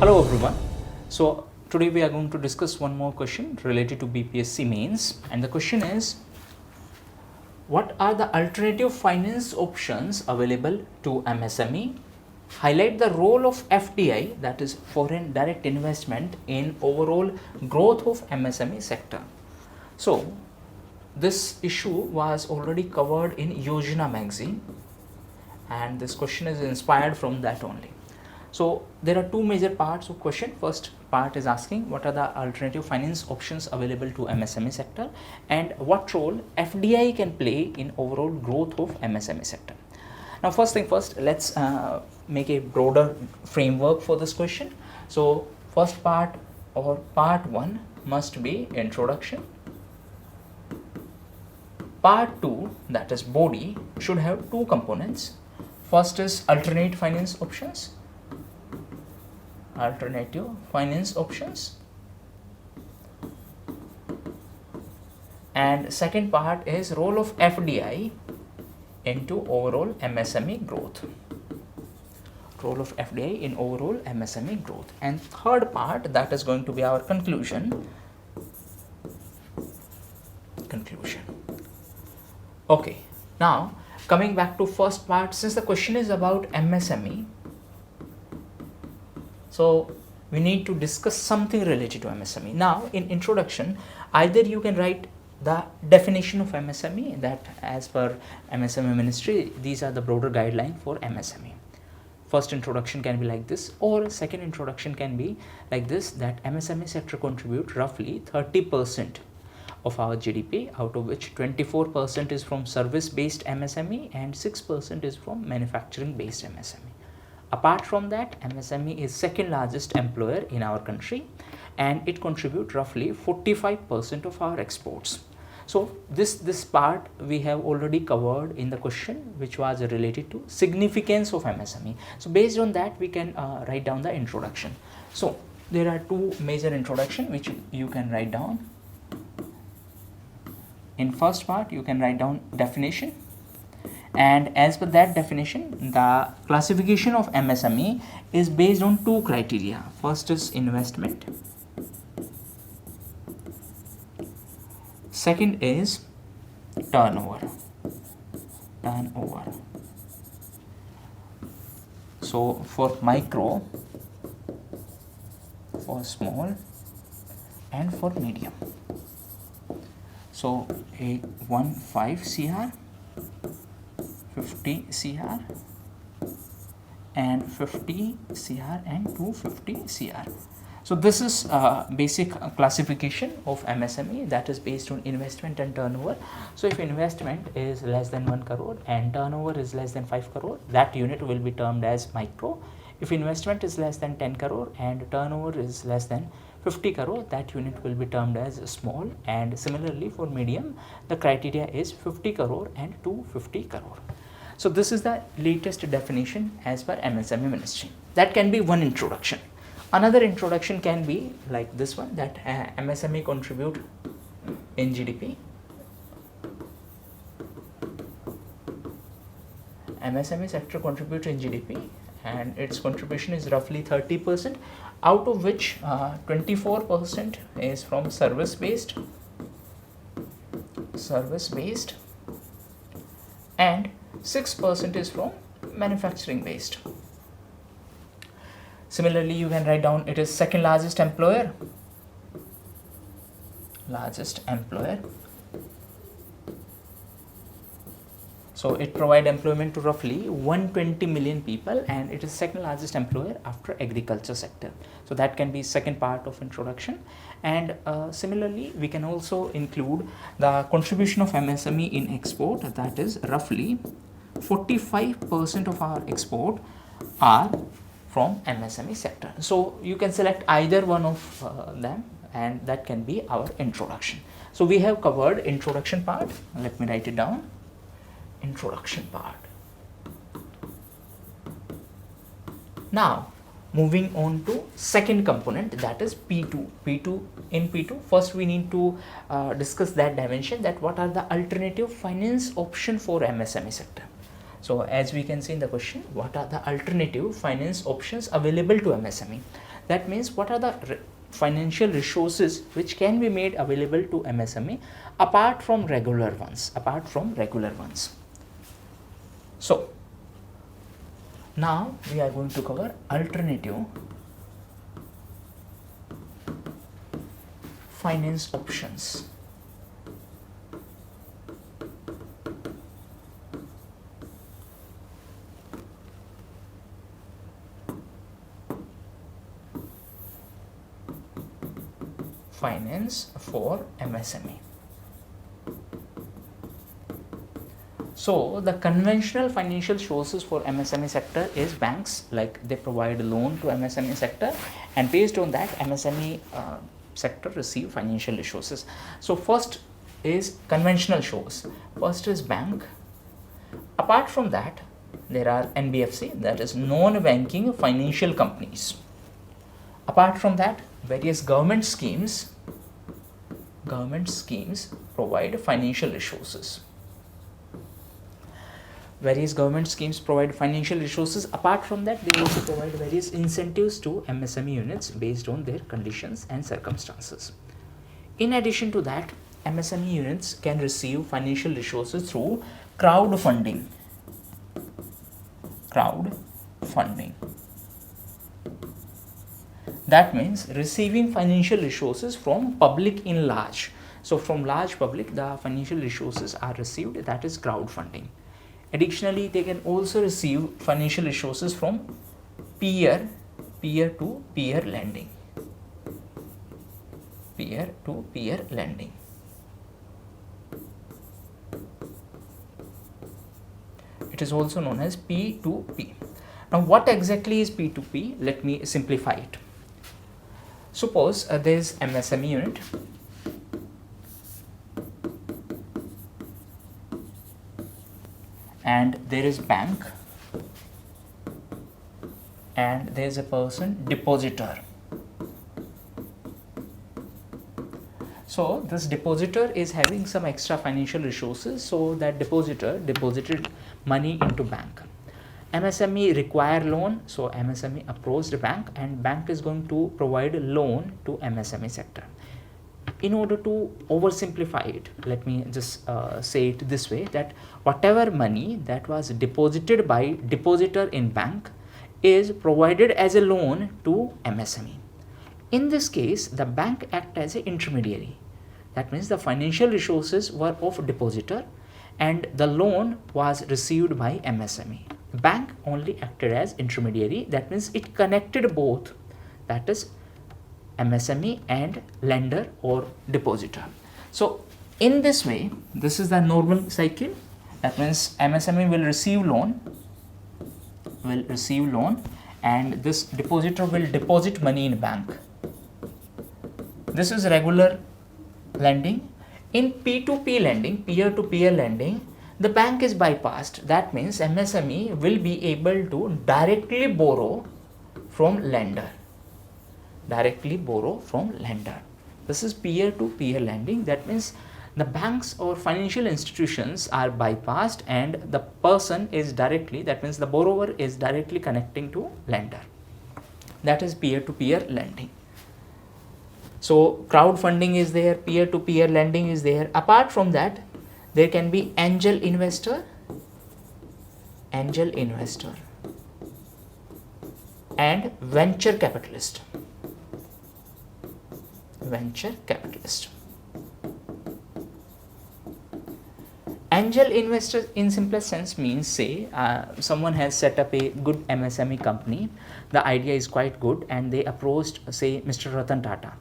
Hello everyone. So today we are going to discuss one more question related to BPSC mains, and the question is, what are the alternative finance options available to MSME? Highlight the role of FDI, that is foreign direct investment, in overall growth of MSME sector. So this issue was already covered in Yojana magazine, and this question is inspired from that only. So there are two major parts of question. First part is asking what are the alternative finance options available to MSME sector and what role FDI can play in overall growth of MSME sector. Now first thing first, let's make a broader framework for this question. So first part or part 1 must be introduction. Part 2, that is body, should have two components. First is alternate finance options. Alternative finance options, and second part is role of FDI into overall MSME growth. Role of FDI in overall MSME growth. And third part, that is going to be our conclusion. Okay, now coming back to first part, since the question is about MSME, so we need to discuss something related to MSME. Now in introduction, either you can write the definition of MSME, that as per MSME ministry, these are the broader guidelines for MSME. First introduction can be like this, or second introduction can be like this, that MSME sector contribute roughly 30% of our GDP, out of which 24% is from service based MSME and 6% is from manufacturing based MSME. Apart from that, MSME is second largest employer in our country and it contributes roughly 45% of our exports. So this part we have already covered in the question, which was related to significance of MSME. So based on that, we can write down the introduction. So there are two major introduction which you can write down. In first part, you can write down definition. And as per that definition, the classification of MSME is based on two criteria. First is investment. Second is turnover. So for micro, for small, and for medium. So a 15 CR, 50 CR, and 50 CR and 250 CR. So this is basic classification of MSME, that is based on investment and turnover. So if investment is less than 1 crore and turnover is less than 5 crore, that unit will be termed as micro. If investment is less than 10 crore and turnover is less than 50 crore, that unit will be termed as small. And similarly for medium, the criteria is 50 crore and 250 crore. So this is the latest definition as per MSME ministry. That can be one introduction. Another introduction can be like this one, that MSME contribute in GDP. MSME sector contributes in GDP and its contribution is roughly 30%, out of which 24% is from service based, and 6% is from manufacturing based. Similarly, you can write down it is second largest employer. So it provides employment to roughly 120 million people and it is second largest employer after agriculture sector. So that can be second part of introduction. And similarly, we can also include the contribution of MSME in export, that is roughly 45% of our export are from MSME sector. So you can select either one of them and that can be our introduction. So we have covered introduction part. Let me write it down. Introduction part. Now moving on to second component, that is P2. In P2, first we need to discuss that dimension, that what are the alternative finance option for MSME sector. So as we can see in the question, what are the alternative finance options available to MSME? That means what are the financial resources which can be made available to MSME apart from regular ones, So now we are going to cover alternative finance options. Finance for MSME. So the conventional financial sources for MSME sector is banks, like they provide a loan to MSME sector, and based on that MSME sector receive financial resources. So first is conventional source, first is bank. Apart from that there are NBFC, that is non-banking financial companies. Apart from that, various government schemes provide financial resources. Various government schemes provide financial resources. Apart from that, they also provide various incentives to MSME units based on their conditions and circumstances. In addition to that, MSME units can receive financial resources through crowdfunding. That means receiving financial resources from public in large. So from large public, the financial resources are received, that is crowdfunding. Additionally, they can also receive financial resources from peer-to-peer lending. Peer-to-peer lending. It is also known as P2P. Now, what exactly is P2P? Let me simplify it. Suppose there is MSME unit and there is bank and there is a person depositor. So this depositor is having some extra financial resources, so that depositor deposited money into bank. MSME require loan, so MSME approached the bank and bank is going to provide a loan to MSME sector. In order to oversimplify it, let me just say it this way, that whatever money that was deposited by depositor in bank is provided as a loan to MSME. In this case, the bank act as an intermediary. That means the financial resources were of depositor and the loan was received by MSME. Bank only acted as intermediary, that means it connected both, that is MSME and lender or depositor. So in this way, this is the normal cycle. That means MSME will receive loan and this depositor will deposit money in bank. This is regular lending. In P2P lending, peer-to-peer lending, the bank is bypassed. That means MSME will be able to directly borrow from lender. This is peer-to-peer lending. That means the banks or financial institutions are bypassed and the person is directly, that means the borrower is directly connecting to lender. That is peer-to-peer lending. So crowdfunding is there, peer-to-peer lending is there. Apart from that, there can be angel investor and venture capitalist. Angel investor in simplest sense means, say someone has set up a good MSME company, the idea is quite good and they approached, say, Mr. Ratan Tata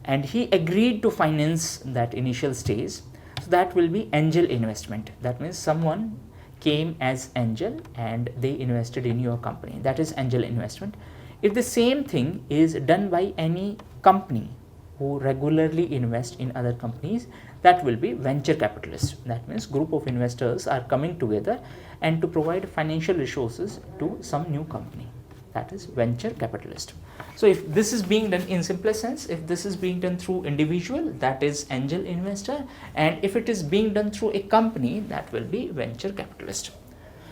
and he agreed to finance that initial stage. So that will be angel investment. That means someone came as angel and they invested in your company. That is angel investment. If the same thing is done by any company who regularly invest in other companies, that will be venture capitalist. That means group of investors are coming together and to provide financial resources to some new company. That is venture capitalist. So if this is being done in simplest sense, if this is being done through individual, that is angel investor, and if it is being done through a company, that will be venture capitalist.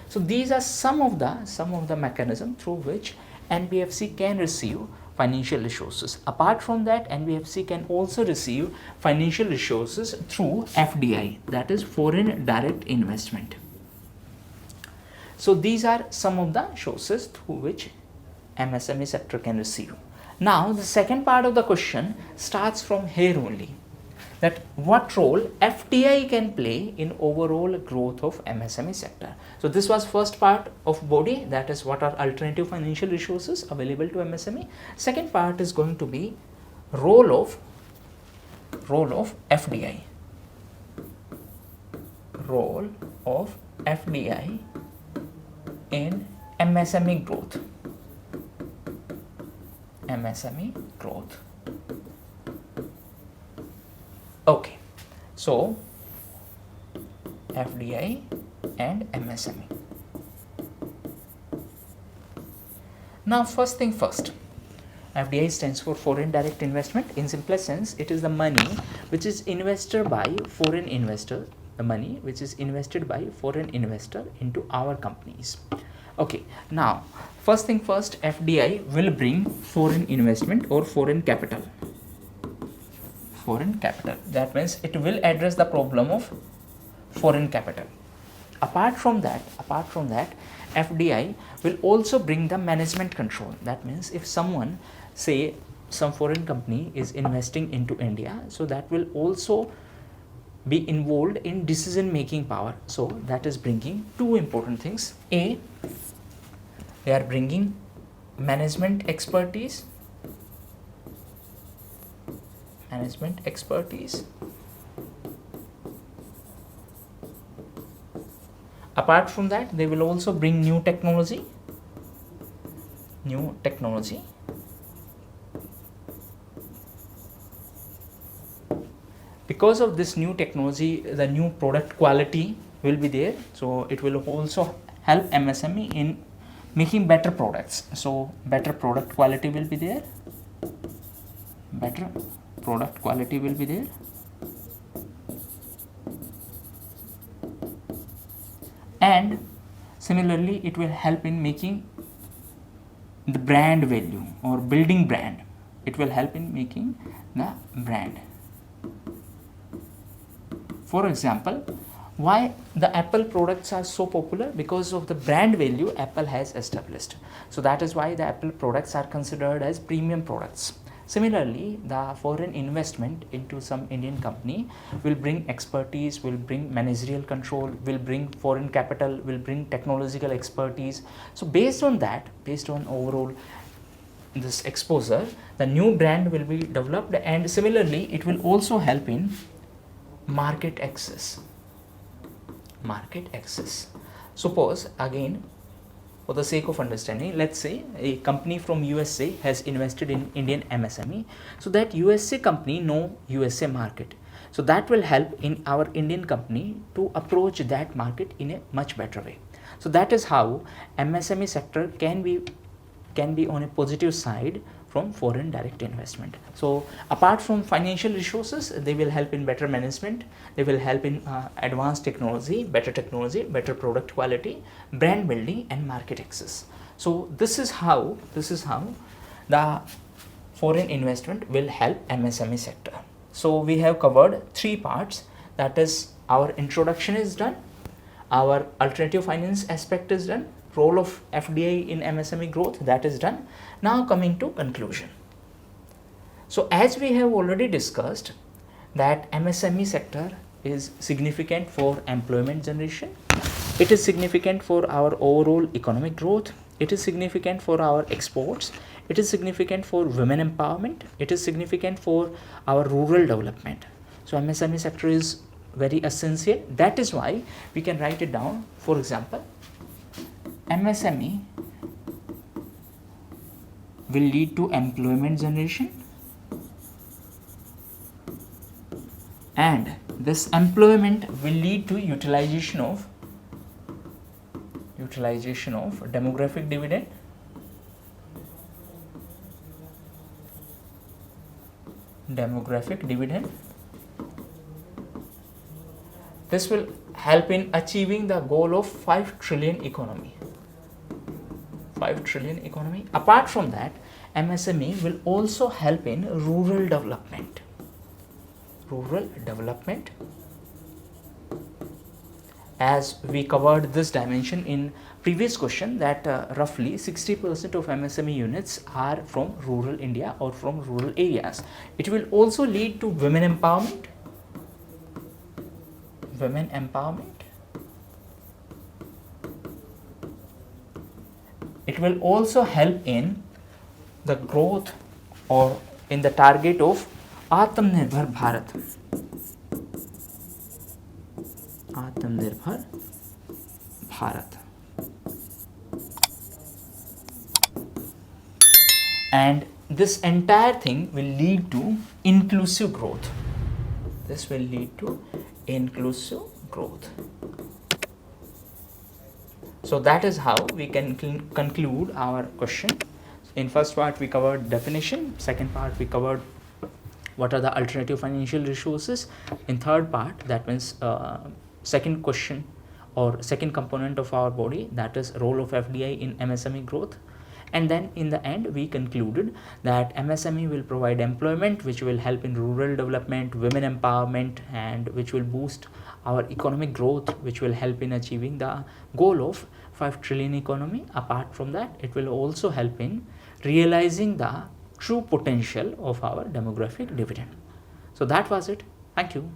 So these are some of the mechanism through which NBFC can receive financial resources. Apart from that, NBFC can also receive financial resources through FDI, that is foreign direct investment. So these are some of the sources through which MSME sector can receive. Now the second part of the question starts from here only, that what role FDI can play in overall growth of MSME sector. So this was first part of body, that is what are alternative financial resources available to MSME. Second part is going to be role of FDI. Role of FDI in MSME growth. MSME growth. Okay, so FDI and MSME. Now first thing first, FDI stands for foreign direct investment. In simplest sense, it is the money which is invested by foreign investor, the money which is invested by foreign investor into our companies. Okay, now first thing first, FDI will bring foreign investment or foreign capital. Foreign capital, that means it will address the problem of foreign capital. Apart from that, FDI will also bring the management control. That means if someone, say some foreign company is investing into India, so that will also be involved in decision making power. So that is bringing two important things. A, they are bringing management expertise. Apart from that, they will also bring new technology. Because of this new technology, the new product quality will be there. So it will also help MSME in making better products. So better product quality will be there. And similarly, it will help in making the brand value or building brand. It will help in making the brand. For example, why the Apple products are so popular? Because of the brand value Apple has established. So that is why the Apple products are considered as premium products. Similarly, the foreign investment into some Indian company will bring expertise, will bring managerial control, will bring foreign capital, will bring technological expertise. So based on that, based on overall this exposure, the new brand will be developed, and similarly it will also help in market access. Suppose, again, for the sake of understanding, let's say a company from USA has invested in Indian MSME. So that USA company know USA market. So that will help in our Indian company to approach that market in a much better way. So that is how MSME sector can be on a positive side from foreign direct investment. So apart from financial resources, they will help in better management, they will help in advanced technology, better product quality, brand building and market access. So this is how the foreign investment will help MSME sector. So we have covered three parts, that is our introduction is done, our alternative finance aspect is done, role of FDI in MSME growth, that is done. Now coming to conclusion. So as we have already discussed that MSME sector is significant for employment generation, it is significant for our overall economic growth, it is significant for our exports, it is significant for women empowerment, it is significant for our rural development. So MSME sector is very essential. That is why we can write it down. For example, MSME will lead to employment generation, and this employment will lead to utilization of demographic dividend, This will help in achieving the goal of 5 trillion economy. 5 trillion economy. Apart from that, MSME will also help in rural development. Rural development, as we covered this dimension in previous question, that roughly 60% of MSME units are from rural India or from rural areas. It will also lead to women empowerment. Women empowerment. It will also help in the growth or in the target of Atmanirbhar Bharat. Atmanirbhar Bharat. And this entire thing will lead to inclusive growth. This will lead to inclusive growth. So that is how we can conclude our question. In first part we covered definition, second part we covered what are the alternative financial resources. In third part, that means second question or second component of our body, that is role of FDI in MSME growth. And then in the end we concluded that MSME will provide employment which will help in rural development, women empowerment, and which will boost our economic growth, which will help in achieving the goal of 5 trillion economy. Apart from that, it will also help in realizing the true potential of our demographic dividend. So that was it. Thank you.